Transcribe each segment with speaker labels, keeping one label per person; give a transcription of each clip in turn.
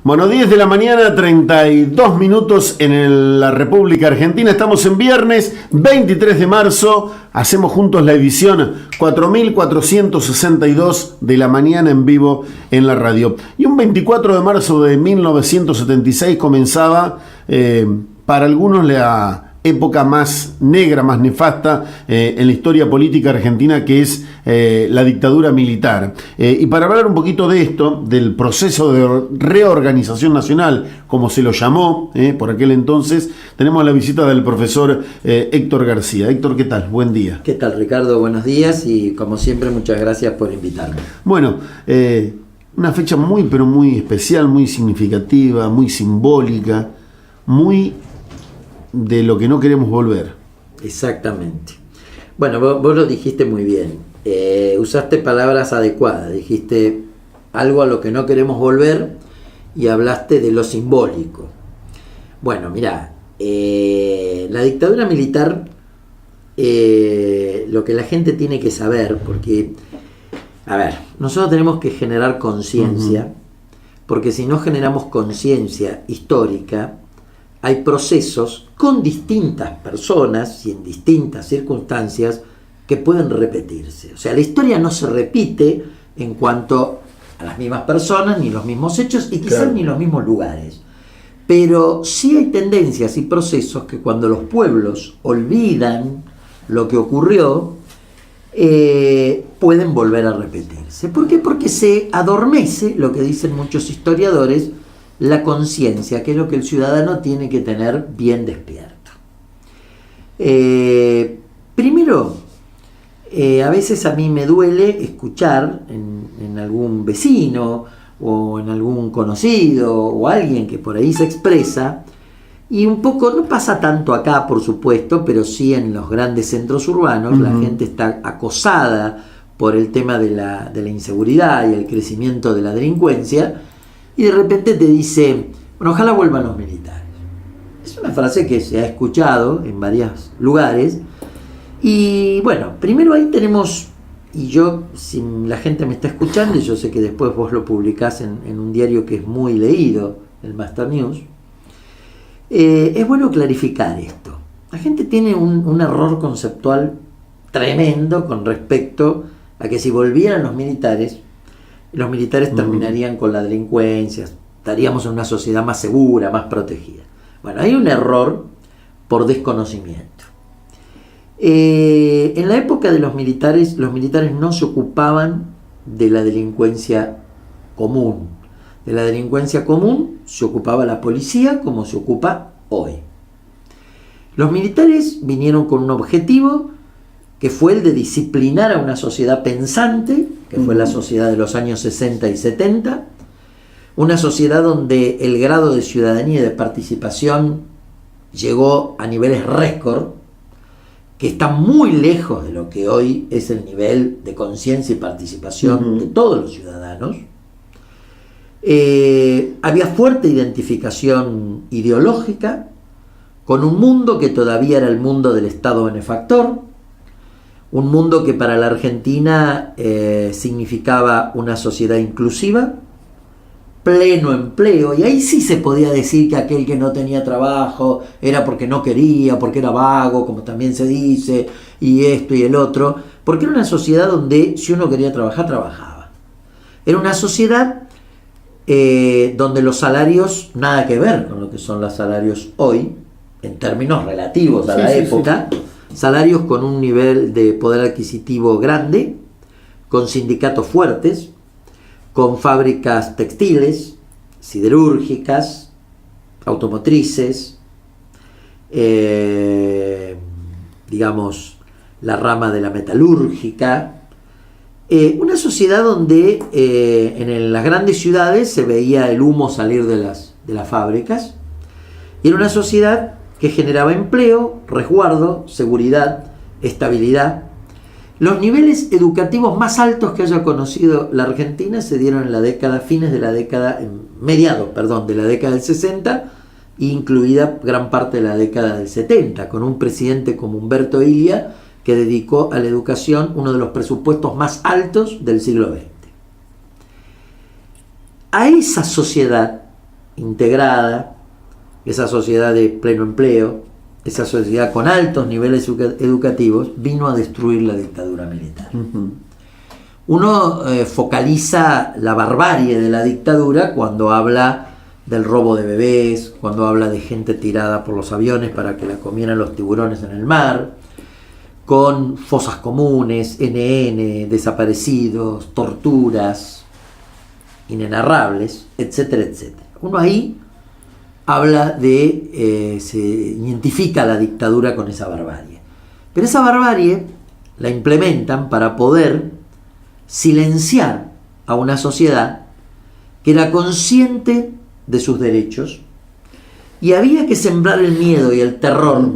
Speaker 1: Bueno, 10 de la mañana, 32 minutos en la República Argentina. Estamos en viernes 23 de marzo. Hacemos juntos la edición 4462 de la mañana en vivo en la radio. Y un 24 de marzo de 1976 comenzaba, para algunos, la época más negra, más nefasta en la historia política argentina, que es la dictadura militar. Y para hablar un poquito de esto, del proceso de reorganización nacional, como se lo llamó por aquel entonces, tenemos la visita del profesor Héctor García. Héctor, ¿qué tal? Buen día.
Speaker 2: ¿Qué tal, Ricardo? Buenos días y, como siempre, muchas gracias por invitarme.
Speaker 1: Bueno, una fecha muy, pero muy especial, muy significativa, muy simbólica, muy de lo que no queremos volver.
Speaker 2: Exactamente. Bueno, vos lo dijiste muy bien. Usaste palabras adecuadas. Dijiste algo a lo que no queremos volver y hablaste de lo simbólico. Bueno, mirá, la dictadura militar, lo que la gente tiene que saber, porque, a ver, nosotros tenemos que generar conciencia, porque si no generamos conciencia histórica, hay procesos con distintas personas y en distintas circunstancias que pueden repetirse. O sea, la historia no se repite en cuanto a las mismas personas, ni los mismos hechos, y quizás
Speaker 1: Claro,
Speaker 2: ni los mismos lugares. Pero sí hay tendencias y procesos que, cuando los pueblos olvidan lo que ocurrió, pueden volver a repetirse. ¿Por qué? Porque se adormece, lo que dicen muchos historiadores, la conciencia, que es lo que el ciudadano tiene que tener bien despierto. Primero, a veces a mí me duele escuchar en algún vecino o en algún conocido o alguien que por ahí se expresa, y un poco, no pasa tanto acá, por supuesto, pero sí en los grandes centros urbanos, la gente está acosada por el tema de la inseguridad y el crecimiento de la delincuencia, y de repente te dice, bueno, ojalá vuelvan los militares. Es una frase que se ha escuchado en varios lugares. Y bueno, primero ahí tenemos, y yo, si la gente me está escuchando, y yo sé que después vos lo publicás en un diario que es muy leído, el Master News, es bueno clarificar esto. La gente tiene un error conceptual tremendo con respecto a que si volvieran los militares terminarían con la delincuencia, estaríamos en una sociedad más segura, más protegida. Bueno, hay un error por desconocimiento. En la época de los militares no se ocupaban de la delincuencia común. De la delincuencia común se ocupaba la policía, como se ocupa hoy. Los militares vinieron con un objetivo, que fue el de disciplinar a una sociedad pensante, que fue la sociedad de los años 60 y 70, una sociedad donde el grado de ciudadanía y de participación llegó a niveles récord, que están muy lejos de lo que hoy es el nivel de conciencia y participación de todos los ciudadanos. Había fuerte identificación ideológica con un mundo que todavía era el mundo del Estado benefactor, un mundo que para la Argentina significaba una sociedad inclusiva, pleno empleo, y ahí sí se podía decir que aquel que no tenía trabajo era porque no quería, porque era vago, como también se dice, y esto y el otro, porque era una sociedad donde, si uno quería trabajar, trabajaba. Era una sociedad donde los salarios, nada que ver con lo que son los salarios hoy, en términos relativos a la época. Salarios con un nivel de poder adquisitivo grande, con sindicatos fuertes, con fábricas textiles, siderúrgicas, automotrices, digamos, la rama de la metalúrgica. Una sociedad donde en las grandes ciudades se veía el humo salir de las fábricas, y era una sociedad que generaba empleo, resguardo, seguridad, estabilidad. Los niveles educativos más altos que haya conocido la Argentina se dieron en la década, mediados de la década del 60, incluida gran parte de la década del 70, con un presidente como Humberto Ilia, que dedicó a la educación uno de los presupuestos más altos del siglo XX. A esa sociedad integrada, esa sociedad de pleno empleo, esa sociedad con altos niveles educativos, vino a destruir la dictadura militar. Uno focaliza la barbarie de la dictadura cuando habla del robo de bebés, cuando habla de gente tirada por los aviones para que la comieran los tiburones en el mar, con fosas comunes, NN, desaparecidos, torturas inenarrables, etcétera, etcétera. Uno ahí habla de, se identifica la dictadura con esa barbarie. Pero esa barbarie la implementan para poder silenciar a una sociedad que era consciente de sus derechos, y había que sembrar el miedo y el terror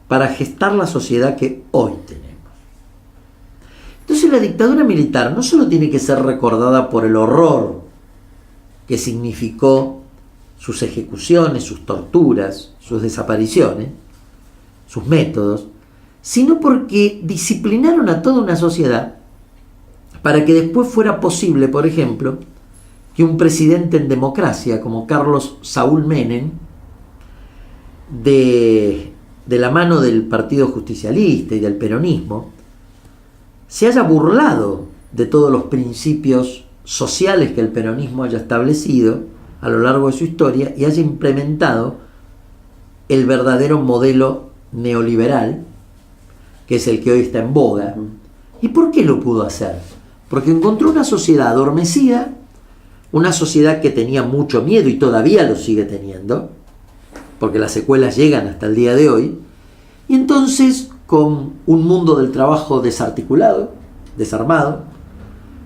Speaker 2: para gestar la sociedad que hoy tenemos. Entonces la dictadura militar no solo tiene que ser recordada por el horror que significó sus ejecuciones, sus torturas, sus desapariciones, sus métodos, sino porque disciplinaron a toda una sociedad para que después fuera posible, por ejemplo, que un presidente en democracia como Carlos Saúl Menem, de la mano del Partido Justicialista y del peronismo, se haya burlado de todos los principios sociales que el peronismo haya establecido a lo largo de su historia y haya implementado el verdadero modelo neoliberal, que es el que hoy está en boga. ¿Y por qué lo pudo hacer? Porque encontró una sociedad adormecida, una sociedad que tenía mucho miedo y todavía lo sigue teniendo, porque las secuelas llegan hasta el día de hoy, y entonces con un mundo del trabajo desarticulado, desarmado.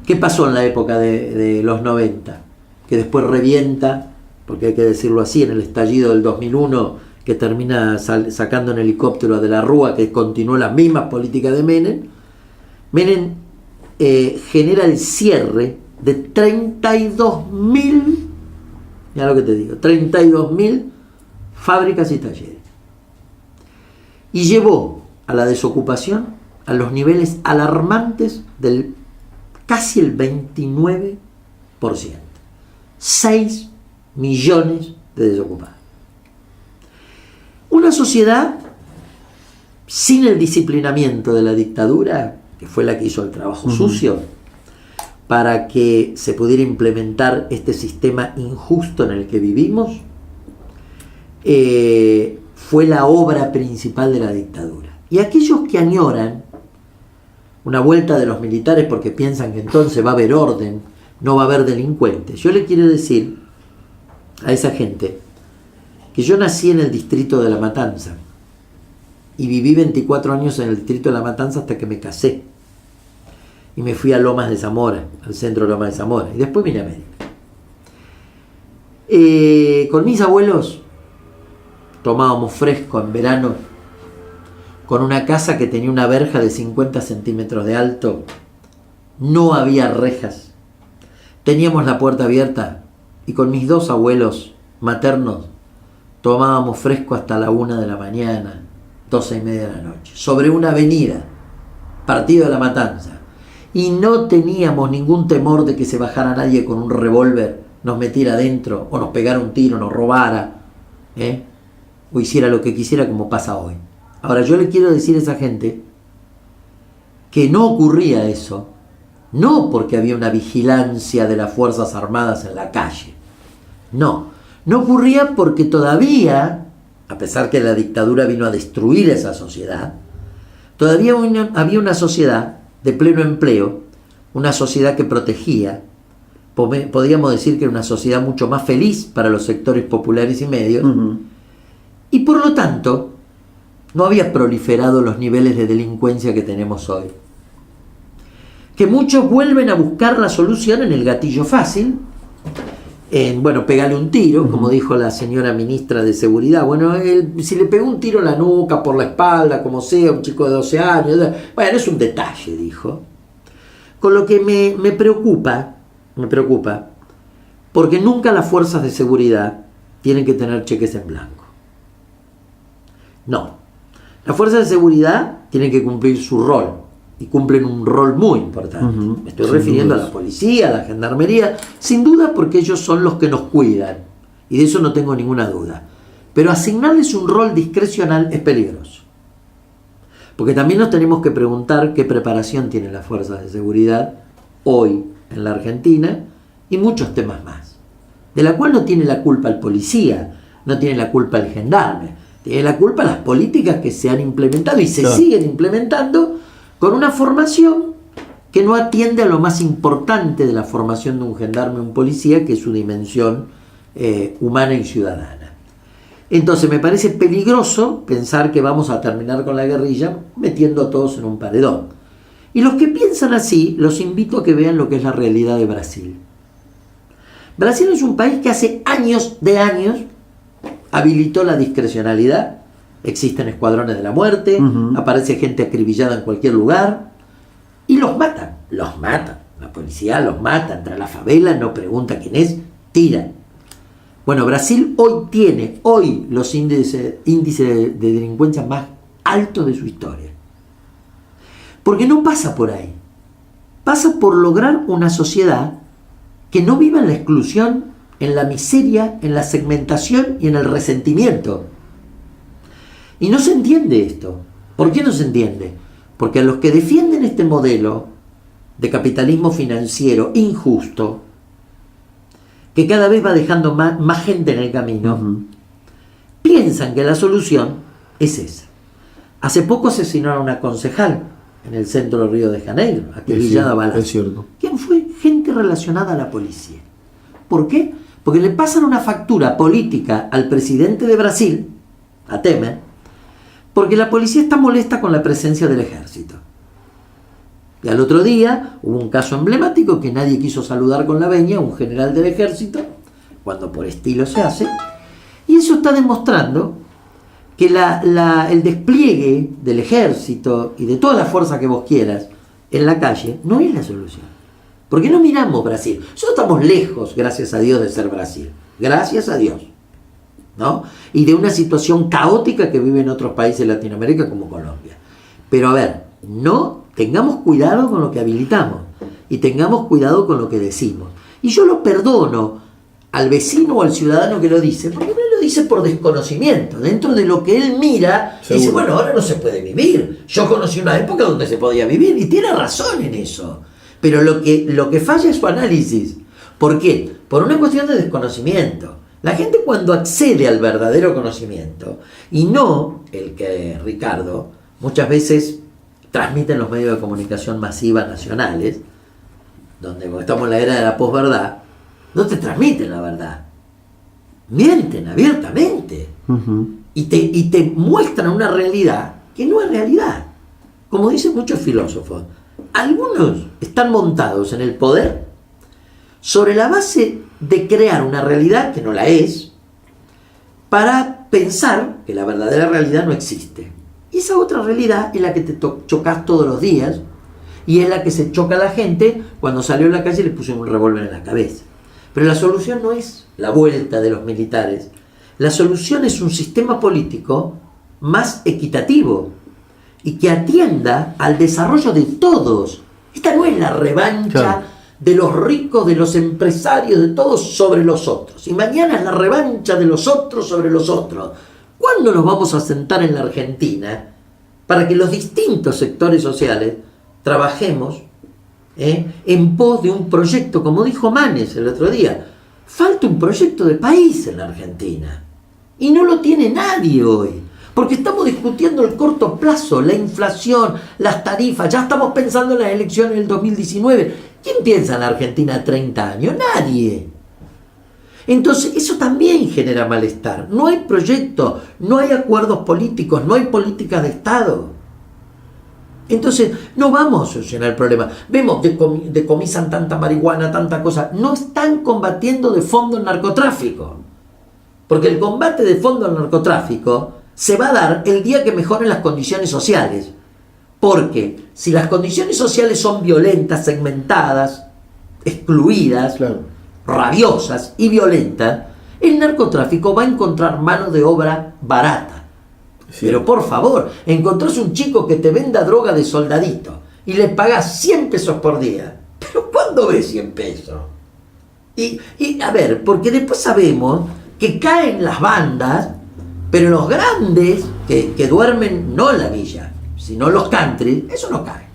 Speaker 2: ¿Qué pasó en la época de los 90? Que después revienta, porque hay que decirlo así, en el estallido del 2001, que termina sacando en helicóptero a De la Rúa, que continuó las mismas políticas de Menem. Menem genera el cierre de 32.000, mira lo que te digo, 32.000 fábricas y talleres. Y llevó a la desocupación a los niveles alarmantes del casi el 29%. 6 millones de desocupados. Una sociedad sin el disciplinamiento de la dictadura, que fue la que hizo el trabajo sucio, para que se pudiera implementar este sistema injusto en el que vivimos, fue la obra principal de la dictadura. Y aquellos que añoran una vuelta de los militares porque piensan que entonces va a haber orden, no va a haber delincuentes, yo le quiero decir a esa gente que yo nací en el distrito de La Matanza y viví 24 años en el distrito de La Matanza hasta que me casé y me fui a Lomas de Zamora, al centro de Lomas de Zamora, y después vine a América. Con mis abuelos tomábamos fresco en verano con una casa que tenía una verja de 50 centímetros de alto, no había rejas, teníamos la puerta abierta y con mis dos abuelos maternos tomábamos fresco hasta la 1 de la mañana, 12:30 de la noche, sobre una avenida, partido de La Matanza, y no teníamos ningún temor de que se bajara nadie con un revólver, nos metiera adentro, o nos pegara un tiro, nos robara, o hiciera lo que quisiera como pasa hoy. Ahora yo le quiero decir a esa gente que no ocurría eso, no porque había una vigilancia de las Fuerzas Armadas en la calle, no ocurría porque todavía, a pesar que la dictadura vino a destruir esa sociedad, todavía había una sociedad de pleno empleo, una sociedad que protegía, podríamos decir que era una sociedad mucho más feliz para los sectores populares y medios, y por lo tanto no había proliferado los niveles de delincuencia que tenemos hoy. Que muchos vuelven a buscar la solución en el gatillo fácil, en, pegale un tiro, como dijo la señora ministra de Seguridad. Si le pegó un tiro en la nuca, por la espalda, como sea, un chico de 12 años, es un detalle, dijo. Con lo que me preocupa, porque nunca las fuerzas de seguridad tienen que tener cheques en blanco. No. Las fuerzas de seguridad tienen que cumplir su rol, y cumplen un rol muy importante. Me estoy refiriendo a la policía, a la gendarmería, sin duda porque ellos son los que nos cuidan, y de eso no tengo ninguna duda. Pero asignarles un rol discrecional es peligroso. Porque también nos tenemos que preguntar qué preparación tienen las fuerzas de seguridad hoy en la Argentina y muchos temas más. De la cual no tiene la culpa el policía, no tiene la culpa el gendarme, tiene la culpa las políticas que se han implementado y se siguen implementando con una formación que no atiende a lo más importante de la formación de un gendarme o un policía, que es su dimensión humana y ciudadana. Entonces me parece peligroso pensar que vamos a terminar con la guerrilla metiendo a todos en un paredón. Y los que piensan así, los invito a que vean lo que es la realidad de Brasil. Brasil es un país que hace años habilitó la discrecionalidad. Existen escuadrones de la muerte, aparece gente acribillada en cualquier lugar y los matan. La policía los mata, entra a la favela, no pregunta quién es, tira. Bueno, Brasil hoy tiene los índices de delincuencia más altos de su historia. Porque no pasa por ahí. Pasa por lograr una sociedad que no viva en la exclusión, en la miseria, en la segmentación y en el resentimiento. Y no se entiende esto. ¿Por qué no se entiende? Porque a los que defienden este modelo de capitalismo financiero injusto, que cada vez va dejando más gente en el camino, piensan que la solución es esa. Hace poco asesinaron a una concejal en el centro de Río de Janeiro, acribillada a balazos.
Speaker 1: Es cierto.
Speaker 2: ¿Quién fue? Gente relacionada a la policía. ¿Por qué? Porque le pasan una factura política al presidente de Brasil, a Temer, porque la policía está molesta con la presencia del ejército. Y al otro día hubo un caso emblemático que nadie quiso saludar con la venia, un general del ejército, cuando por estilo se hace, y eso está demostrando que el despliegue del ejército y de toda la fuerza que vos quieras en la calle no es la solución. ¿Por qué no miramos Brasil? Nosotros estamos lejos, gracias a Dios, de ser Brasil. Gracias a Dios. ¿No? Y de una situación caótica que vive en otros países de Latinoamérica como Colombia. Pero a ver, no tengamos cuidado con lo que habilitamos y tengamos cuidado con lo que decimos. Y yo lo perdono al vecino o al ciudadano que lo dice, porque no lo dice por desconocimiento. Dentro de lo que él mira,
Speaker 1: seguro,
Speaker 2: dice, bueno, ahora no se puede vivir. Yo conocí una época donde se podía vivir y tiene razón en eso. Pero lo que falla es su análisis. ¿Por qué? Por una cuestión de desconocimiento. La gente cuando accede al verdadero conocimiento, y no el que Ricardo muchas veces transmite en los medios de comunicación masiva nacionales, donde estamos en la era de la posverdad, no te transmiten la verdad. Mienten abiertamente. Y te muestran una realidad que no es realidad. Como dicen muchos filósofos, algunos están montados en el poder sobre la base de crear una realidad que no la es, para pensar que la verdadera realidad no existe. Y esa otra realidad es la que te chocas todos los días, y es la que se choca a la gente cuando salió a la calle y le pusieron un revólver en la cabeza. Pero la solución no es la vuelta de los militares. La solución es un sistema político más equitativo y que atienda al desarrollo de todos. Esta no es la revancha de los ricos, de los empresarios, de todos sobre los otros. Y mañana es la revancha de los otros sobre los otros. ¿Cuándo nos vamos a sentar en la Argentina para que los distintos sectores sociales trabajemos en pos de un proyecto, como dijo Manes el otro día? Falta un proyecto de país en la Argentina. Y no lo tiene nadie hoy. Porque estamos discutiendo el corto plazo, la inflación, las tarifas. Ya estamos pensando en las elecciones del 2019. ¿Quién piensa en la Argentina a 30 años? Nadie. Entonces eso también genera malestar. No hay proyecto, no hay acuerdos políticos, no hay políticas de Estado. Entonces no vamos a solucionar el problema. Vemos, decomisan tanta marihuana, tanta cosa. No están combatiendo de fondo el narcotráfico. Porque el combate de fondo al narcotráfico se va a dar el día que mejoren las condiciones sociales. Porque si las condiciones sociales son violentas, segmentadas, excluidas, rabiosas y violentas, el narcotráfico va a encontrar mano de obra barata. Pero por favor, encontrás un chico que te venda droga de soldadito y le pagas 100 pesos por día. ¿Pero cuándo ves 100 pesos? Y a ver, porque después sabemos que caen las bandas, pero los grandes que duermen no en la villa, sino los country, eso no cae.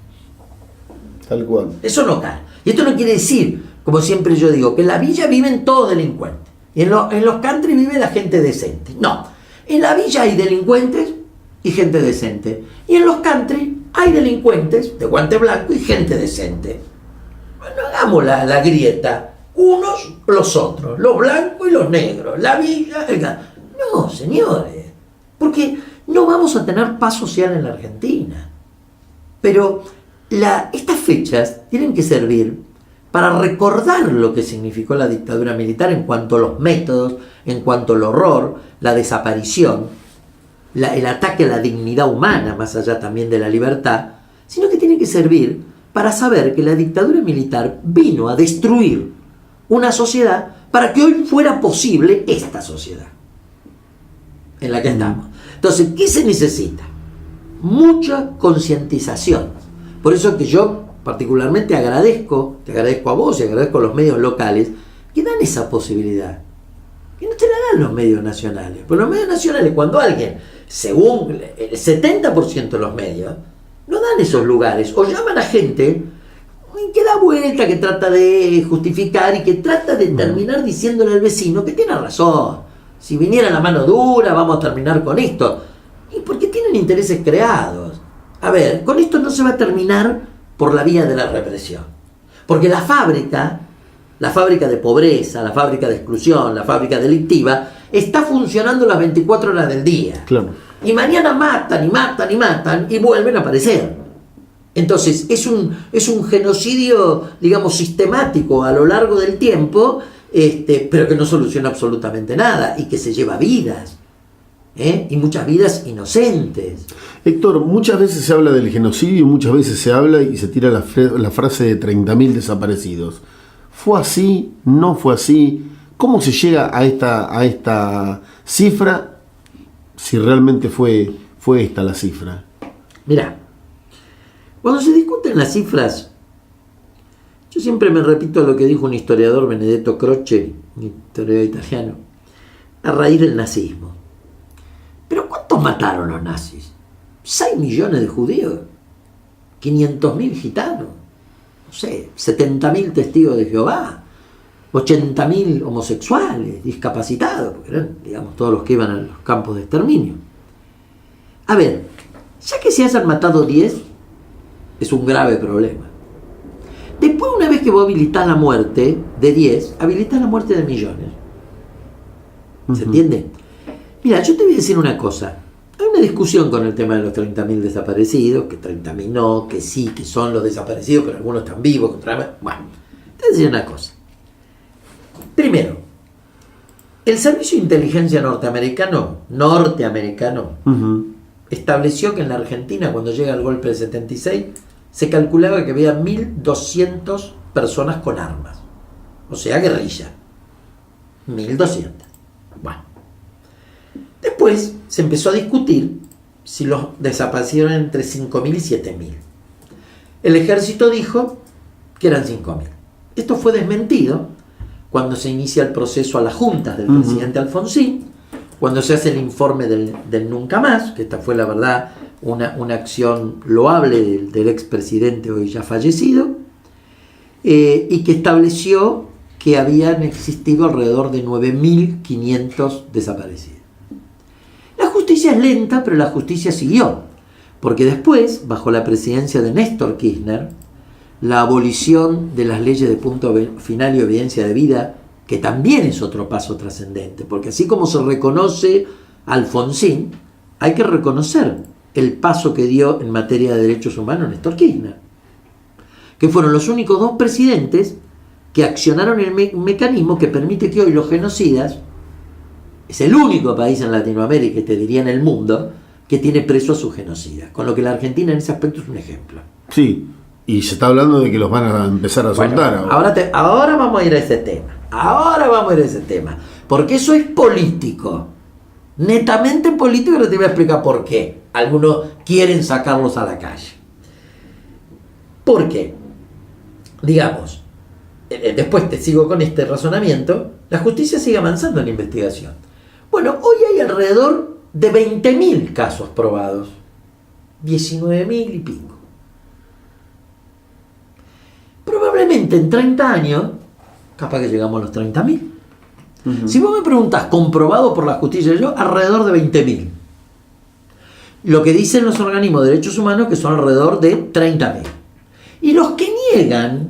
Speaker 1: Tal cual.
Speaker 2: Eso no cae. Y esto no quiere decir, como siempre yo digo, que en la villa viven todos delincuentes. Y en los country vive la gente decente. No. En la villa hay delincuentes y gente decente. Y en los country hay delincuentes de guante blanco y gente decente. Bueno, hagamos la grieta. Unos, los otros. Los blancos y los negros. La villa, No, señores. Porque no vamos a tener paz social en la Argentina. Pero estas fechas tienen que servir para recordar lo que significó la dictadura militar en cuanto a los métodos, en cuanto al horror, la desaparición, el ataque a la dignidad humana, más allá también de la libertad, sino que tiene que servir para saber que la dictadura militar vino a destruir una sociedad para que hoy fuera posible esta sociedad en la que estamos. Entonces, ¿qué se necesita? Mucha concientización. Por eso que yo particularmente te agradezco a vos y agradezco a los medios locales que dan esa posibilidad. Que no te la dan los medios nacionales. Porque los medios nacionales, cuando alguien, según el 70% de los medios, no dan esos lugares o llaman a gente que da vuelta, que trata de justificar y que trata de terminar diciéndole al vecino que tiene razón. Si viniera la mano dura, vamos a terminar con esto. Y porque tienen intereses creados. A ver, con esto no se va a terminar por la vía de la represión. Porque la fábrica de pobreza, la fábrica de exclusión, la fábrica delictiva, está funcionando las 24 horas del día.
Speaker 1: Claro.
Speaker 2: Y mañana matan y matan y matan y vuelven a aparecer. Entonces, es un genocidio, digamos, sistemático a lo largo del tiempo, pero que no soluciona absolutamente nada y que se lleva vidas. Y muchas vidas inocentes.
Speaker 1: Héctor, muchas veces se habla del genocidio y muchas veces se habla y se tira la frase de 30.000 desaparecidos. ¿Fue así? ¿No fue así? ¿Cómo se llega a esta cifra? Si realmente fue esta la cifra.
Speaker 2: Mirá, cuando se discuten las cifras, yo siempre me repito lo que dijo un historiador, Benedetto Croce, un historiador italiano, a raíz del nazismo. ¿Pero cuántos mataron los nazis? 6 millones de judíos, 500.000 gitanos, no sé, 70.000 testigos de Jehová, 80.000 homosexuales, discapacitados, porque eran, digamos, todos los que iban a los campos de exterminio. A ver, ya que se hayan matado 10, es un grave problema. Después, una vez que vos habilitás la muerte de 10, habilitás la muerte de millones. ¿Se entiende? Mira, yo te voy a decir una cosa. Hay una discusión con el tema de los 30.000 desaparecidos, que 30.000 no, que sí, que son los desaparecidos, pero algunos están vivos. Bueno, te voy a decir una cosa. Primero, el Servicio de Inteligencia norteamericano, estableció que en la Argentina, cuando llega el golpe del 76, se calculaba que había 1.200 personas con armas. O sea, guerrilla. 1.200. Bueno. Después se empezó a discutir si los desaparecieron entre 5.000 y 7.000. El ejército dijo que eran 5.000. Esto fue desmentido cuando se inicia el proceso a las juntas del presidente Alfonsín, cuando se hace el informe del Nunca Más, que esta fue la verdad una acción loable del expresidente hoy ya fallecido, y que estableció que habían existido alrededor de 9.500 desaparecidos. La justicia es lenta, pero la justicia siguió, porque después, bajo la presidencia de Néstor Kirchner, la abolición de las leyes de punto final y evidencia de vida, que también es otro paso trascendente, porque así como se reconoce a Alfonsín, hay que reconocer el paso que dio en materia de derechos humanos Néstor Kirchner, que fueron los únicos 2 presidentes que accionaron el mecanismo que permite que hoy los genocidas, es el único país en Latinoamérica, te diría en el mundo, que tiene preso a sus genocidas, con lo que la Argentina en ese aspecto es un ejemplo.
Speaker 1: Sí, y se está hablando de que los van a empezar a soltar.
Speaker 2: Ahora vamos a ir a ese tema. Porque eso es político. Netamente político, pero te voy a explicar por qué. Algunos quieren sacarlos a la calle. ¿Por qué? Digamos, después te sigo con este razonamiento, la justicia sigue avanzando en la investigación. Bueno, hoy hay alrededor de 20.000 casos probados, 19.000 y pico. Probablemente en 30 años, capaz que llegamos a los 30.000. Si vos me preguntás, comprobado por la justicia, yo, alrededor de 20.000. Lo que dicen los organismos de derechos humanos, que son alrededor de 30.000. Y los que niegan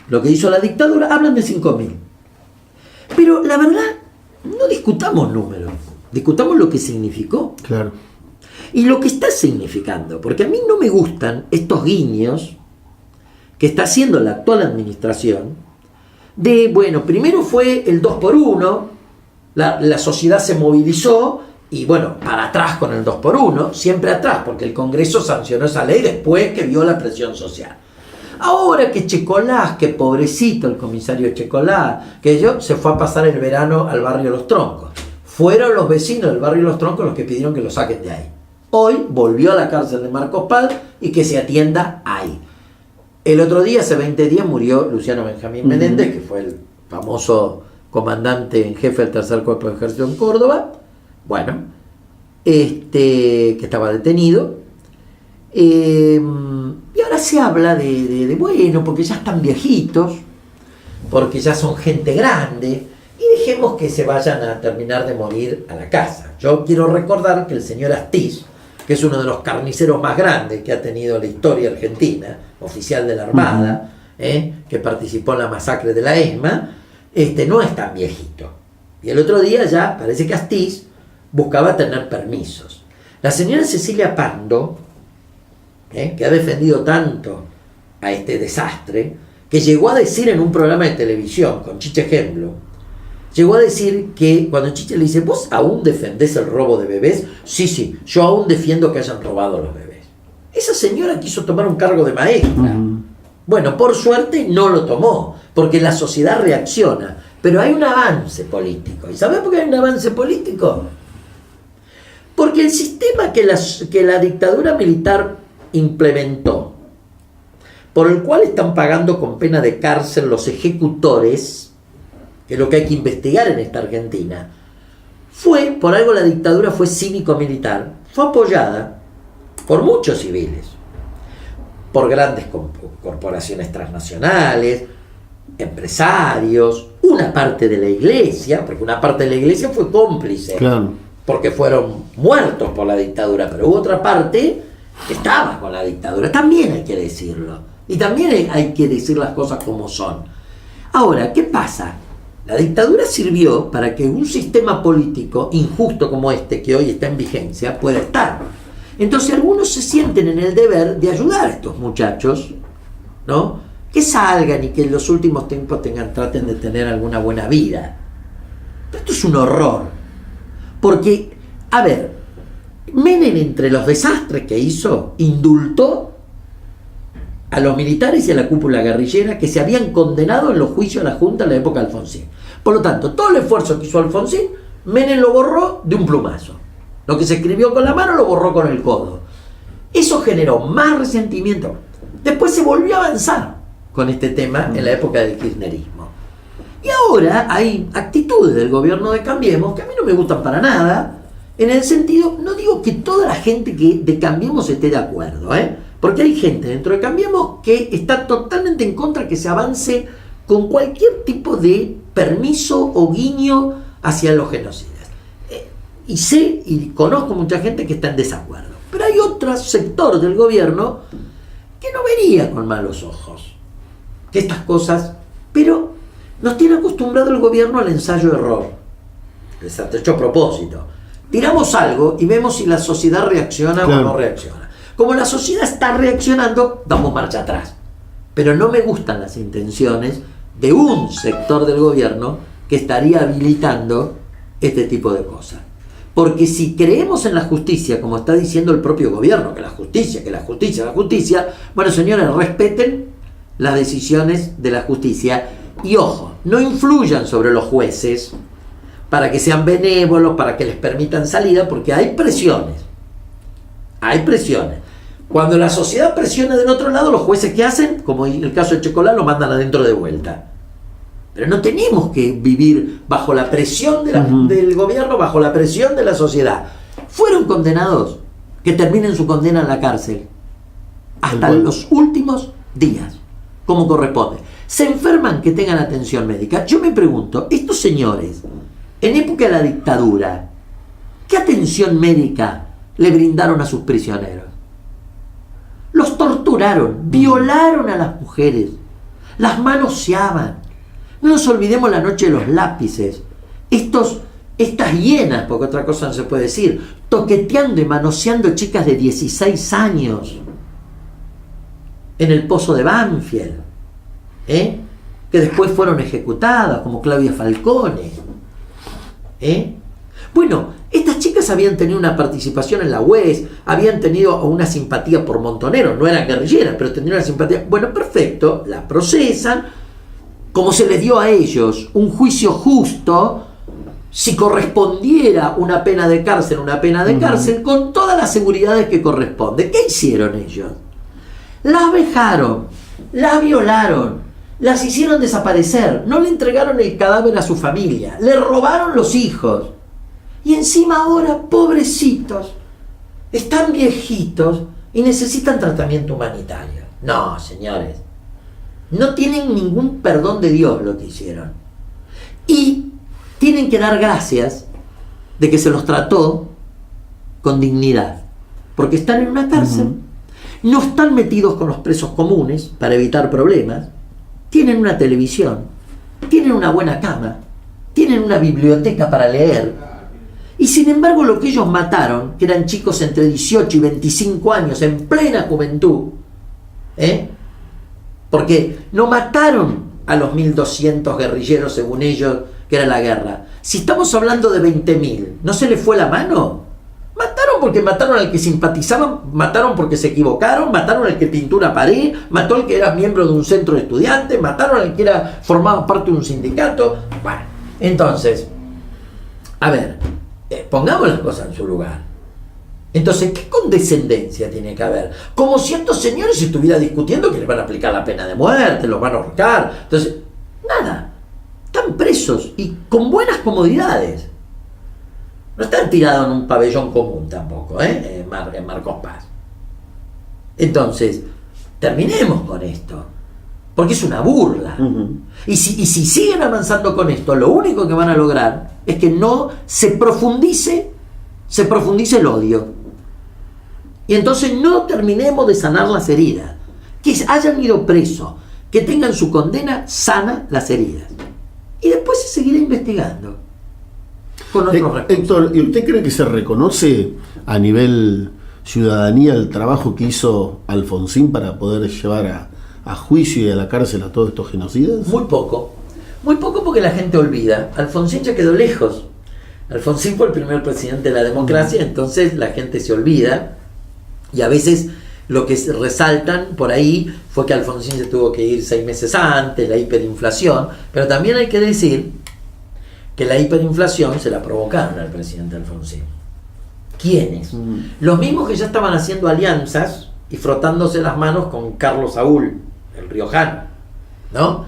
Speaker 2: lo que hizo la dictadura, hablan de 5.000. Pero la verdad, no discutamos números, discutamos lo que significó.
Speaker 1: Claro.
Speaker 2: Y lo que está significando, porque a mí no me gustan estos guiños que está haciendo la actual administración, de, bueno, primero fue el 2x1, la sociedad se movilizó, y bueno, para atrás con el 2x1, siempre atrás, porque el Congreso sancionó esa ley después que vio la presión social. Ahora que Checolás, que pobrecito el comisario Checolás, que yo, se fue a pasar el verano al barrio Los Troncos. Fueron los vecinos del barrio Los Troncos los que pidieron que lo saquen de ahí. Hoy volvió a la cárcel de Marcos Paz y que se atienda ahí. El otro día, hace 20 días, murió Luciano Benjamín Menéndez, que fue el famoso comandante en jefe del tercer cuerpo de ejército en Córdoba. Bueno, que estaba detenido. Y ahora se habla de bueno, porque ya están viejitos, porque ya son gente grande, y dejemos que se vayan a terminar de morir a la casa. Yo quiero recordar que el señor Astiz, que es uno de los carniceros más grandes que ha tenido la historia argentina, oficial de la Armada, que participó en la masacre de la ESMA, no es tan viejito. Y el otro día ya parece que Astiz buscaba tener permisos. La señora Cecilia Pando, que ha defendido tanto a este desastre, que llegó a decir en un programa de televisión con Chiche Hemblo, llegó a decir que cuando Chiche le dice, ¿vos aún defendés el robo de bebés? Sí, yo aún defiendo que hayan robado los bebés. Esa señora quiso tomar un cargo de maestra. Bueno, por suerte no lo tomó, porque la sociedad reacciona, pero hay un avance político. ¿Y sabés por qué hay un avance político? Porque el sistema que la dictadura militar implementó, por el cual están pagando con pena de cárcel los ejecutores, que es lo que hay que investigar en esta Argentina, por algo la dictadura fue cívico-militar, fue apoyada por muchos civiles, por grandes corporaciones transnacionales, empresarios, una parte de la iglesia, porque una parte de la iglesia fue cómplice, claro, porque fueron muertos por la dictadura, pero hubo otra parte que estaba con la dictadura, también hay que decirlo, y también hay que decir las cosas como son. Ahora, ¿qué pasa? La dictadura sirvió para que un sistema político injusto como este, que hoy está en vigencia, pueda estar. Entonces algunos se sienten en el deber de ayudar a estos muchachos, ¿no? Que salgan y que en los últimos tiempos traten de tener alguna buena vida. Pero esto es un horror. Porque, a ver, Menem, entre los desastres que hizo, indultó a los militares y a la cúpula guerrillera que se habían condenado en los juicios a la Junta en la época de Alfonsín. Por lo tanto, todo el esfuerzo que hizo Alfonsín, Menem lo borró de un plumazo. Lo que se escribió con la mano lo borró con el codo. Eso generó más resentimiento. Después se volvió a avanzar con este tema en la época del kirchnerismo. Y ahora hay actitudes del gobierno de Cambiemos que a mí no me gustan para nada, en el sentido, no digo que toda la gente que de Cambiemos esté de acuerdo, porque hay gente dentro de Cambiemos que está totalmente en contra que se avance con cualquier tipo de permiso o guiño hacia los genocidas. Y sé y conozco mucha gente que está en desacuerdo. Pero hay otro sector del gobierno que no vería con malos ojos que estas cosas, pero nos tiene acostumbrado el gobierno al ensayo-error. Les ha hecho a propósito. Tiramos algo y vemos si la sociedad reacciona, claro, o no reacciona. Como la sociedad está reaccionando, damos marcha atrás. Pero no me gustan las intenciones de un sector del gobierno que estaría habilitando este tipo de cosas. Porque si creemos en la justicia, como está diciendo el propio gobierno, que la justicia, bueno, señores, respeten las decisiones de la justicia y ojo, no influyan sobre los jueces para que sean benévolos, para que les permitan salida, porque hay presiones. Hay presiones. Cuando la sociedad presiona del otro lado, los jueces, ¿qué hacen? Como en el caso de Checolá, lo mandan adentro de vuelta. Pero no tenemos que vivir bajo la presión del gobierno, bajo la presión de la sociedad. Fueron condenados, que terminen su condena en la cárcel hasta los últimos días, como corresponde. Se enferman, que tengan atención médica. Yo me pregunto, estos señores, en época de la dictadura, ¿qué atención médica le brindaron a sus prisioneros? Los torturaron, violaron a las mujeres, las manoseaban. No nos olvidemos la noche de los lápices. Estas hienas, porque otra cosa no se puede decir, toqueteando y manoseando chicas de 16 años en el pozo de Banfield, que después fueron ejecutadas, como Claudia Falcone. Bueno, estas chicas habían tenido una participación en la UES, habían tenido una simpatía por Montoneros, no eran guerrilleras, pero tenían una simpatía. Bueno, perfecto, la procesan, como se les dio a ellos un juicio justo, si correspondiera una pena de cárcel, con todas las seguridades que corresponde. ¿Qué hicieron ellos? Las vejaron, las violaron, las hicieron desaparecer, no le entregaron el cadáver a su familia, le robaron los hijos. Y encima ahora, pobrecitos, están viejitos y necesitan tratamiento humanitario. No, señores, no tienen ningún perdón de Dios lo que hicieron. Y tienen que dar gracias de que se los trató con dignidad, porque están en una cárcel, no están metidos con los presos comunes para evitar problemas, tienen una televisión, tienen una buena cama, tienen una biblioteca para leer. Y sin embargo, lo que ellos mataron, que eran chicos entre 18 y 25 años, en plena juventud, porque no mataron a los 1.200 guerrilleros, según ellos, que era la guerra. Si estamos hablando de 20.000, ¿no se les fue la mano? Mataron porque mataron al que simpatizaban, mataron porque se equivocaron, mataron al que pintó una pared, mató al que era miembro de un centro de estudiantes, mataron al que era formado parte de un sindicato. Bueno, entonces, a ver, pongamos las cosas en su lugar. Entonces, ¿qué condescendencia tiene que haber? Como si estos señores estuvieran discutiendo que les van a aplicar la pena de muerte, los van a ahorcar. Entonces, nada, están presos y con buenas comodidades. No están tirados en un pabellón común tampoco, en Marcos Paz. Entonces, terminemos con esto, porque es una burla. Y si siguen avanzando con esto, lo único que van a lograr es que no se profundice el odio. Y entonces no terminemos de sanar las heridas. Que hayan ido presos, que tengan su condena, sana las heridas. Y después se seguirá investigando con otros
Speaker 1: Héctor, ¿y usted cree que se reconoce a nivel ciudadanía el trabajo que hizo Alfonsín para poder llevar a juicio y a la cárcel a todos estos genocidas?
Speaker 2: Muy poco porque la gente olvida. Alfonsín ya quedó lejos. Alfonsín fue el primer presidente de la democracia, entonces la gente se olvida, y a veces lo que resaltan por ahí fue que Alfonsín se tuvo que ir 6 meses antes, la hiperinflación, pero también hay que decir que la hiperinflación se la provocaron al presidente Alfonsín. ¿Quiénes? Los mismos que ya estaban haciendo alianzas y frotándose las manos con Carlos Saúl, el riojano, ¿no?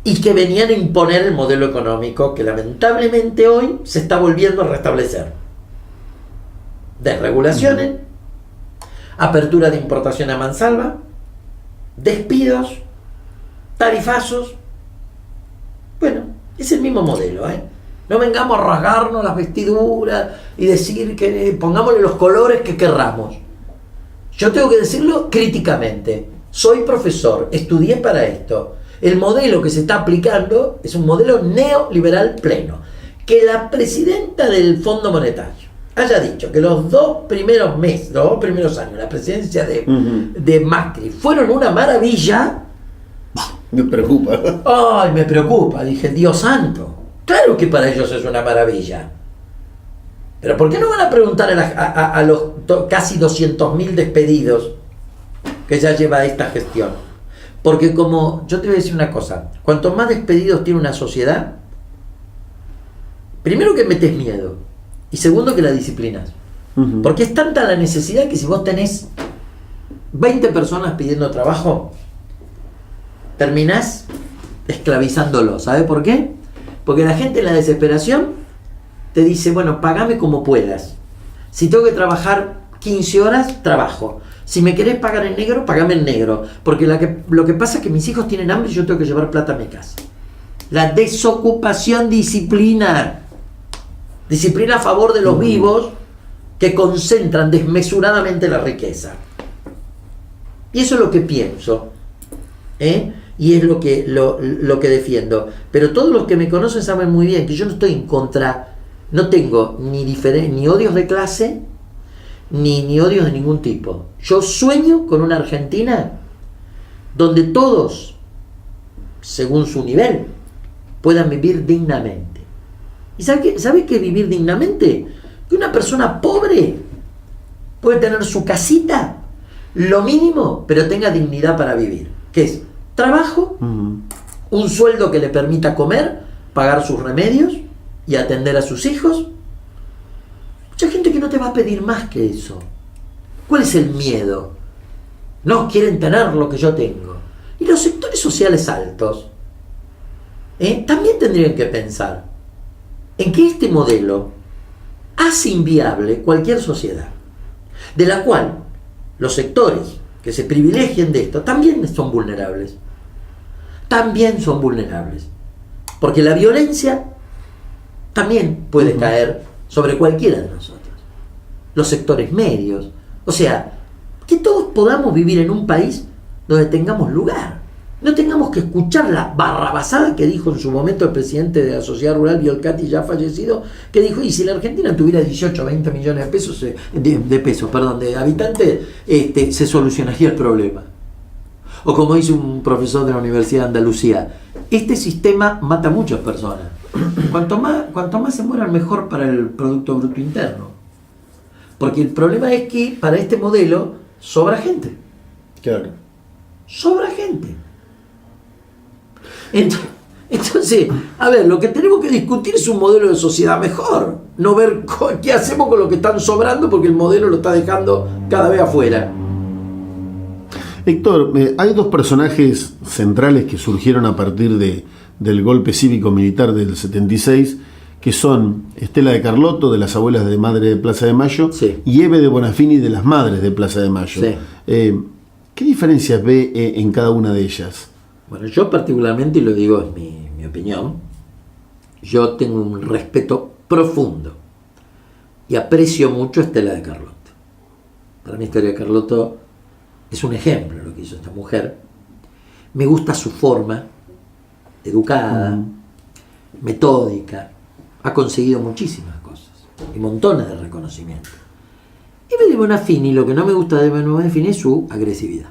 Speaker 2: Y que venían a imponer el modelo económico que lamentablemente hoy se está volviendo a restablecer. Desregulaciones, apertura de importación a mansalva, despidos, tarifazos. Bueno, es el mismo modelo, No vengamos a rasgarnos las vestiduras y decir que pongámosle los colores que querramos. Yo tengo que decirlo críticamente. Soy profesor, estudié para esto. El modelo que se está aplicando es un modelo neoliberal pleno. Que la presidenta del Fondo Monetario haya dicho que los 2 primeros meses, los 2 primeros años, la presidencia de Macri fueron una maravilla.
Speaker 1: Me preocupa.
Speaker 2: Ay, me preocupa. Dije, Dios santo. Claro que para ellos es una maravilla. Pero ¿por qué no van a preguntar a los casi 200.000 despedidos que ya lleva esta gestión? Porque como yo te voy a decir una cosa, cuanto más despedidos tiene una sociedad, primero que metes miedo y segundo que la disciplinas. Porque es tanta la necesidad que si vos tenés 20 personas pidiendo trabajo, terminás esclavizándolo. ¿Sabe por qué? Porque la gente en la desesperación te dice, bueno, pagame como puedas. Si tengo que trabajar 15 horas, trabajo. Si me querés pagar en negro, pagame en negro. Porque lo que pasa es que mis hijos tienen hambre y yo tengo que llevar plata a mi casa. La desocupación, disciplina. Disciplina a favor de los vivos que concentran desmesuradamente la riqueza. Y eso es lo que pienso. Y es lo que defiendo. Pero todos los que me conocen saben muy bien que yo no estoy en contra, no tengo ni odios de clase, ni odios de ningún tipo. Yo sueño con una Argentina donde todos, según su nivel, puedan vivir dignamente. ¿Y sabe qué es vivir dignamente? Que una persona pobre puede tener su casita, lo mínimo, pero tenga dignidad para vivir. ¿Qué es? Trabajo, un sueldo que le permita comer, pagar sus remedios y atender a sus hijos. Mucha gente que no te va a pedir más que eso. ¿Cuál es el miedo? No quieren tener lo que yo tengo. Y los sectores sociales altos también tendrían que pensar en que este modelo hace inviable cualquier sociedad, de la cual los sectores que se privilegien de esto también son vulnerables. También son vulnerables. Porque la violencia también puede caer sobre cualquiera de nosotros. Los sectores medios. O sea, que todos podamos vivir en un país donde tengamos lugar. No tengamos que escuchar la barrabasada que dijo en su momento el presidente de la Sociedad Rural, Biolcati, ya fallecido, que dijo, y si la Argentina tuviera 18 o 20 millones de pesos, de habitantes, se solucionaría el problema. O como dice un profesor de la Universidad de Andalucía, este sistema mata a muchas personas. Cuanto más se mueran, mejor para el Producto Bruto Interno. Porque el problema es que para este modelo sobra gente.
Speaker 1: Claro.
Speaker 2: Sobra gente. Entonces, a ver, lo que tenemos que discutir es un modelo de sociedad mejor. No ver qué hacemos con lo que están sobrando, porque el modelo lo está dejando cada vez afuera.
Speaker 1: Héctor, hay dos personajes centrales que surgieron a partir del golpe cívico-militar del 76, que son Estela de Carlotto, de las abuelas de Madre de Plaza de Mayo,
Speaker 2: sí,
Speaker 1: y Eve de Bonafini, de las Madres de Plaza de Mayo.
Speaker 2: Sí.
Speaker 1: ¿Qué diferencias ve en cada una de ellas?
Speaker 2: Bueno, yo particularmente, y lo digo, es mi opinión, yo tengo un respeto profundo y aprecio mucho a Estela de Carlotto. Para mí Estela de Carlotto es un ejemplo de lo que hizo esta mujer. Me gusta su forma, educada, metódica, ha conseguido muchísimas cosas y montones de reconocimientos. Eve de Bonafini, lo que no me gusta de Eve de Bonafini es su agresividad.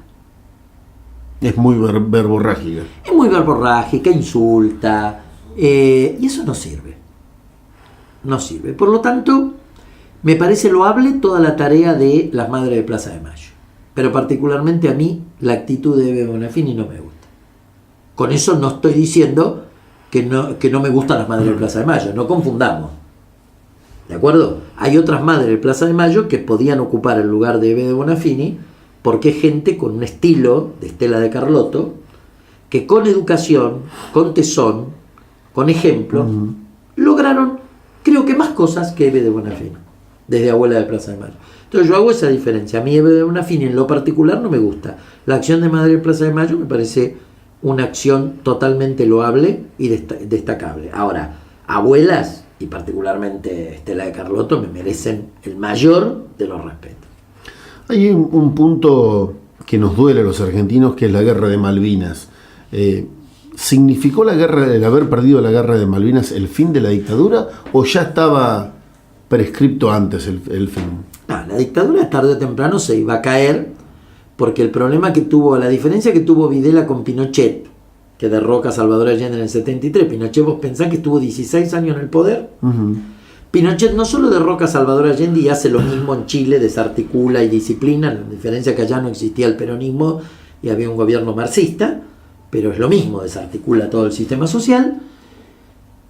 Speaker 1: Es muy verborrágica.
Speaker 2: Es muy verborrágica, insulta, y eso no sirve. No sirve. Por lo tanto, me parece loable toda la tarea de las Madres de Plaza de Mayo. Pero particularmente a mí, la actitud de Eve Bonafini no me gusta. Con eso no estoy diciendo que no me gustan las Madres de Plaza de Mayo. No confundamos. ¿De acuerdo? Hay otras Madres de Plaza de Mayo que podían ocupar el lugar de Eve de Bonafini, porque es gente con un estilo de Estela de Carlotto, que con educación, con tesón, con ejemplo, lograron, creo que más cosas que Eve de Bonafini, desde abuela de Plaza de Mayo. Entonces yo hago esa diferencia. A mí Eve de Bonafini en lo particular no me gusta. La acción de Madre de Plaza de Mayo me parece una acción totalmente loable y destacable. Ahora, abuelas, y particularmente Estela de Carlotto, me merecen el mayor de los respetos.
Speaker 1: Hay un punto que nos duele a los argentinos, que es la guerra de Malvinas. ¿Significó el haber perdido la guerra de Malvinas el fin de la dictadura o ya estaba prescripto antes el fin?
Speaker 2: No, la dictadura tarde o temprano se iba a caer, porque el problema que tuvo, la diferencia que tuvo Videla con Pinochet, que derroca a Salvador Allende en el 73, Pinochet, vos pensás que estuvo 16 años en el poder. Pinochet no solo derroca a Salvador Allende y hace lo mismo en Chile, desarticula y disciplina, la diferencia que allá no existía el peronismo y había un gobierno marxista, pero es lo mismo, desarticula todo el sistema social,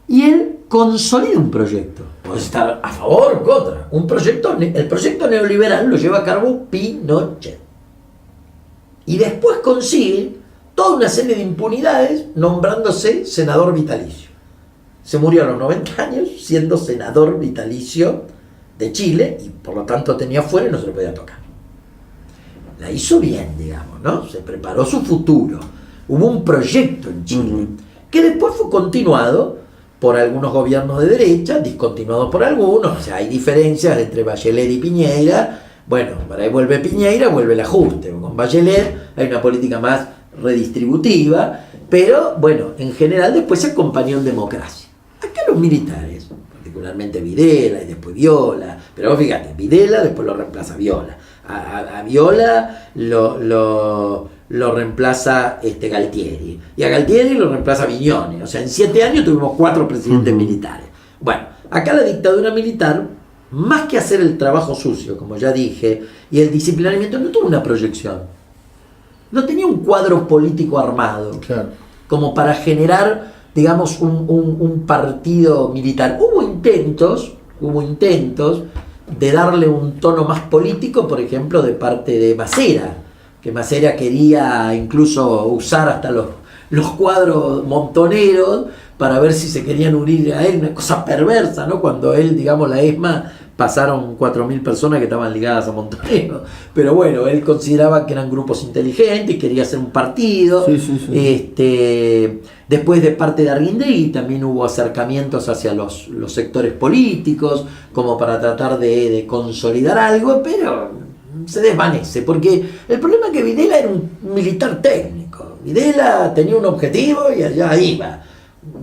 Speaker 2: y él consolida un proyecto. Puede estar a favor o contra. El proyecto neoliberal lo lleva a cabo Pinochet. Y después consigue toda una serie de impunidades nombrándose senador vitalicio. Se murió a los 90 años siendo senador vitalicio de Chile y por lo tanto tenía fuero y no se lo podía tocar. La hizo bien, digamos, ¿no? Se preparó su futuro. Hubo un proyecto en Chile que después fue continuado por algunos gobiernos de derecha, discontinuados por algunos. O sea, hay diferencias entre Bachelet y Piñera. Bueno, para ahí vuelve Piñera, vuelve el ajuste. Con Bachelet hay una política más redistributiva, pero bueno, en general después se acompañó en democracia. Acá los militares, particularmente Videla y después Viola, pero vos fíjate, Videla después lo reemplaza Viola. A Viola lo reemplaza Galtieri, y a Galtieri lo reemplaza Viñone. O sea, en 7 años tuvimos 4 presidentes militares. Bueno, acá la dictadura militar, más que hacer el trabajo sucio, como ya dije, y el disciplinamiento, no tuvo una proyección. No tenía un cuadro político armado, claro, como para generar, digamos, un partido militar. Hubo intentos de darle un tono más político, por ejemplo, de parte de Macera, que Macera quería incluso usar hasta los cuadros montoneros para ver si se querían unir a él, una cosa perversa, ¿no? Cuando él, digamos, la ESMA, pasaron 4.000 personas que estaban ligadas a Montonero, pero bueno, él consideraba que eran grupos inteligentes y quería hacer un partido. Después de parte de Arguindegui también hubo acercamientos hacia los sectores políticos como para tratar de consolidar algo, pero se desvanece, porque el problema es que Videla era un militar técnico. Videla tenía un objetivo y allá iba.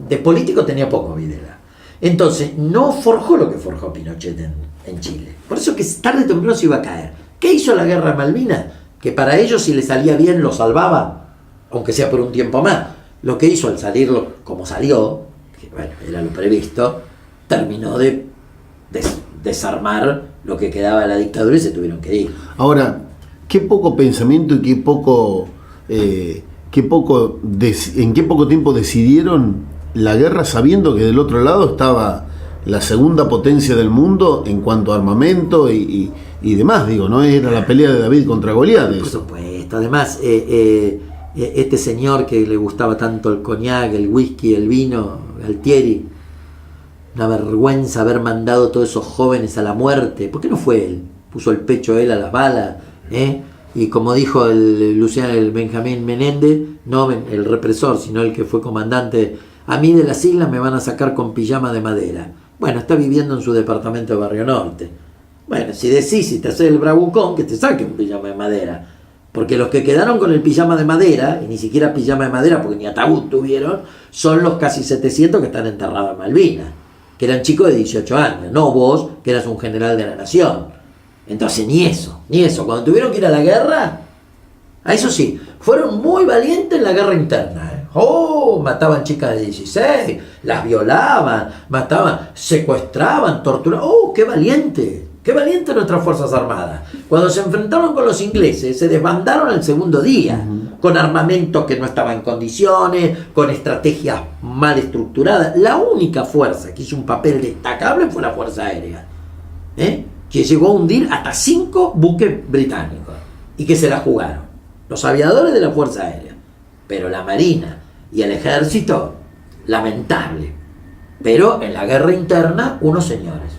Speaker 2: De político tenía poco Videla. Entonces, no forjó lo que forjó Pinochet en Chile. Por eso que tarde o temprano se iba a caer. ¿Qué hizo la guerra de Malvinas? Que para ellos, si le salía bien, lo salvaba, aunque sea por un tiempo más. Lo que hizo al salirlo como salió, que bueno, era lo previsto, terminó de desarmar lo que quedaba de la dictadura y se tuvieron que ir.
Speaker 1: Ahora, qué poco pensamiento y en qué poco tiempo decidieron la guerra, sabiendo que del otro lado estaba la segunda potencia del mundo en cuanto a armamento y demás, digo, no era la pelea de David contra Goliat.
Speaker 2: Por supuesto, además este señor que le gustaba tanto el coñac, el whisky, el vino, Galtieri, una vergüenza haber mandado a todos esos jóvenes a la muerte. ¿Por qué no fue él? Puso el pecho él a las balas, y como dijo el Benjamín Menéndez, no el represor, sino el que fue comandante, a mí de las islas me van a sacar con pijama de madera. Bueno, está viviendo en su departamento de Barrio Norte. Bueno, si te haces el bravucón, que te saque un pijama de madera. Porque los que quedaron con el pijama de madera, y ni siquiera pijama de madera porque ni ataúd tuvieron, son los casi 700 que están enterrados en Malvinas, que eran chicos de 18 años, no vos, que eras un general de la nación. Entonces ni eso. Cuando tuvieron que ir a la guerra, a eso sí, fueron muy valientes en la guerra interna. Mataban chicas de 16, las violaban, secuestraban, torturaban. ¡Qué valiente! ¡Qué valiente nuestras Fuerzas Armadas! Cuando se enfrentaron con los ingleses, se desbandaron el segundo día, con armamento que no estaba en condiciones, con estrategias mal estructuradas. La única fuerza que hizo un papel destacable fue la Fuerza Aérea, que llegó a hundir hasta 5 buques británicos, y que se la jugaron los aviadores de la Fuerza Aérea. Pero la Marina y el Ejército, lamentable. Pero en la guerra interna, unos señores.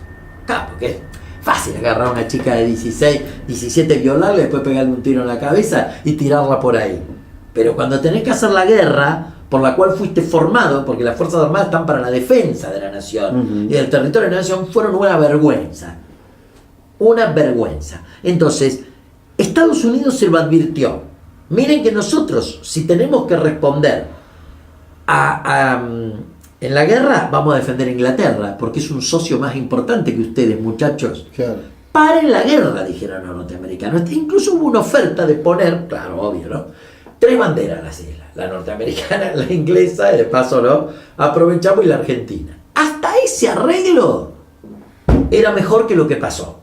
Speaker 2: Claro, porque es fácil agarrar a una chica de 16, 17, violarla, después pegarle un tiro en la cabeza y tirarla por ahí. Pero cuando tenés que hacer la guerra por la cual fuiste formado, porque las Fuerzas Armadas están para la defensa de la nación y del territorio de la nación, fueron una vergüenza. Una vergüenza. Entonces, Estados Unidos se lo advirtió. Miren que nosotros, si tenemos que responder en la guerra, vamos a defender a Inglaterra, porque es un socio más importante que ustedes, muchachos. Claro. Paren la guerra, dijeron los norteamericanos. Incluso hubo una oferta de poner, claro, obvio, ¿no?, 3 banderas en las islas. La norteamericana, la inglesa, y de paso, ¿no?, aprovechamos, y la argentina. Hasta ese arreglo era mejor que lo que pasó.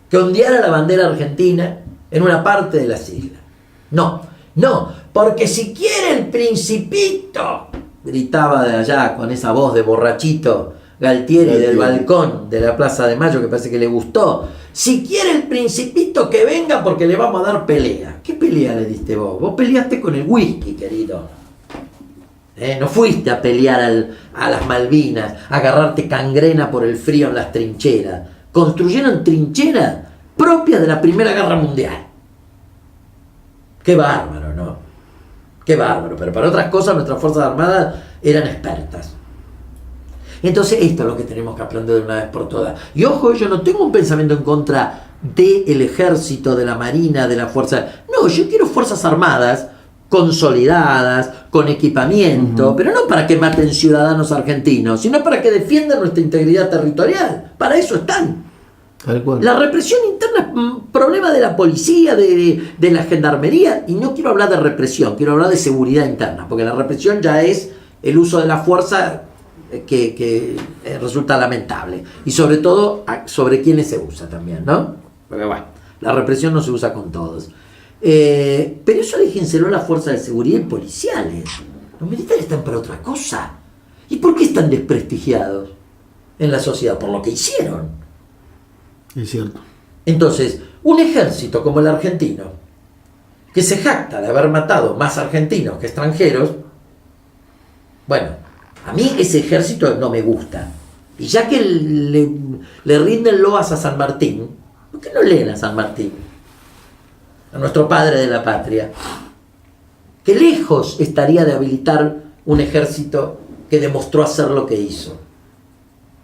Speaker 2: Que ondeara la bandera argentina en una parte de las islas. No, porque si quiere el Principito, gritaba de allá con esa voz de borrachito Galtieri del balcón de la Plaza de Mayo, que parece que le gustó. Si quiere el Principito que venga porque le vamos a dar pelea. ¿Qué pelea le diste vos? Vos peleaste con el whisky, querido. No fuiste a pelear a las Malvinas, a agarrarte cangrena por el frío en las trincheras. Construyeron trincheras propias de la Primera Guerra Mundial. Qué bárbaro, ¿no? Qué bárbaro. Pero para otras cosas nuestras Fuerzas Armadas eran expertas. Entonces esto es lo que tenemos que aprender de una vez por todas. Y ojo, yo no tengo un pensamiento en contra del ejército, de la marina, de la fuerza. No, yo quiero Fuerzas Armadas consolidadas, con equipamiento, pero no para que maten ciudadanos argentinos, sino para que defiendan nuestra integridad territorial. Para eso están.
Speaker 1: Tal cual.
Speaker 2: La represión interna es un problema de la policía, de la gendarmería, y no quiero hablar de represión, quiero hablar de seguridad interna, porque la represión ya es el uso de la fuerza que resulta lamentable, y sobre todo sobre quienes se usa también, ¿no? Porque bueno, la represión no se usa con todos. Pero eso déjenselo a las fuerzas de seguridad y policiales. Los militares están para otra cosa. ¿Y por qué están desprestigiados en la sociedad? Por lo que hicieron.
Speaker 1: Es cierto.
Speaker 2: Entonces, un ejército como el argentino, que se jacta de haber matado más argentinos que extranjeros, bueno, a mí ese ejército no me gusta. Y ya que le rinden loas a San Martín, ¿por qué no leen a San Martín? A nuestro padre de la patria, que lejos estaría de habilitar un ejército que demostró hacer lo que hizo.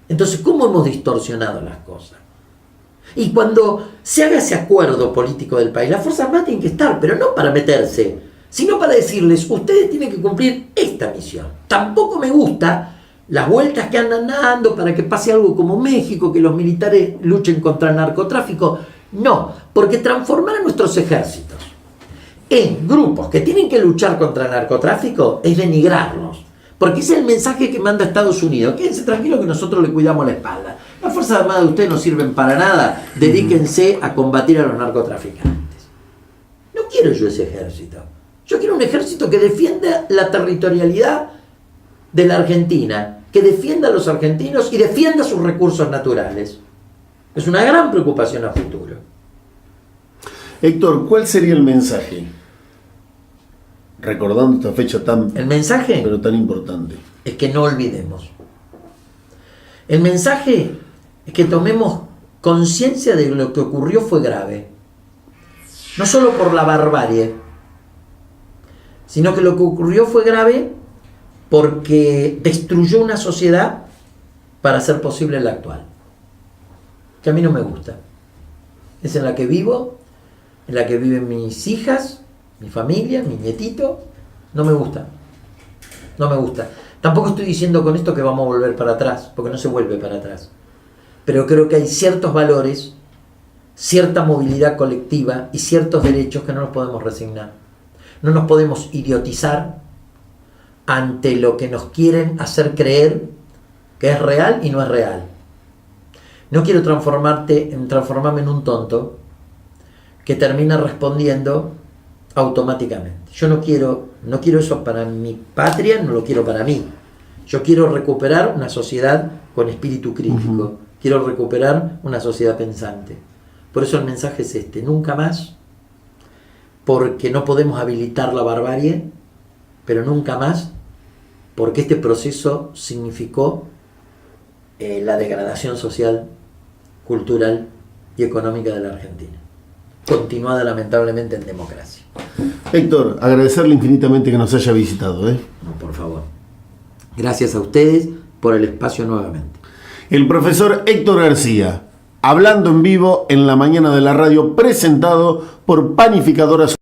Speaker 2: Entonces, ¿cómo hemos distorsionado las cosas? Y cuando se haga ese acuerdo político del país, las Fuerzas Armadas tienen que estar, pero no para meterse, sino para decirles, ustedes tienen que cumplir esta misión. Tampoco me gusta las vueltas que andan dando para que pase algo como México, que los militares luchen contra el narcotráfico. No, porque transformar a nuestros ejércitos en grupos que tienen que luchar contra el narcotráfico es denigrarlos. Porque ese es el mensaje que manda Estados Unidos. Quédense tranquilos que nosotros le cuidamos la espalda. Las Fuerzas Armadas de ustedes no sirven para nada. Dedíquense a combatir a los narcotraficantes. No quiero yo ese ejército. Yo quiero un ejército que defienda la territorialidad de la Argentina, que defienda a los argentinos y defienda sus recursos naturales. Es una gran preocupación a futuro.
Speaker 1: Héctor, ¿cuál sería el mensaje? Recordando esta fecha tan...
Speaker 2: El mensaje
Speaker 1: pero tan importante.
Speaker 2: es que no olvidemos. El mensaje es que tomemos conciencia de que lo que ocurrió fue grave. No solo por la barbarie, sino que lo que ocurrió fue grave porque destruyó una sociedad para hacer posible la actual. Que a mí no me gusta. Es en la que vivo, en la que viven mis hijas, mi familia, mi nietito. No me gusta. No me gusta. Tampoco estoy diciendo con esto que vamos a volver para atrás, porque no se vuelve para atrás. Pero creo que hay ciertos valores, cierta movilidad colectiva y ciertos derechos que no nos podemos resignar. No nos podemos idiotizar ante lo que nos quieren hacer creer que es real y no es real. No quiero transformarme en un tonto que termina respondiendo automáticamente. Yo no quiero eso para mi patria, no lo quiero para mí. Yo quiero recuperar una sociedad con espíritu crítico. Quiero recuperar una sociedad pensante. Por eso el mensaje es este: nunca más, porque no podemos habilitar la barbarie, pero nunca más, porque este proceso significó la degradación social, cultural y económica de la Argentina, continuada lamentablemente en democracia.
Speaker 1: Héctor, agradecerle infinitamente que nos haya visitado.
Speaker 2: No, por favor. Gracias a ustedes por el espacio nuevamente.
Speaker 1: El profesor Héctor García, hablando en vivo en la mañana de la radio, presentado por Panificadoras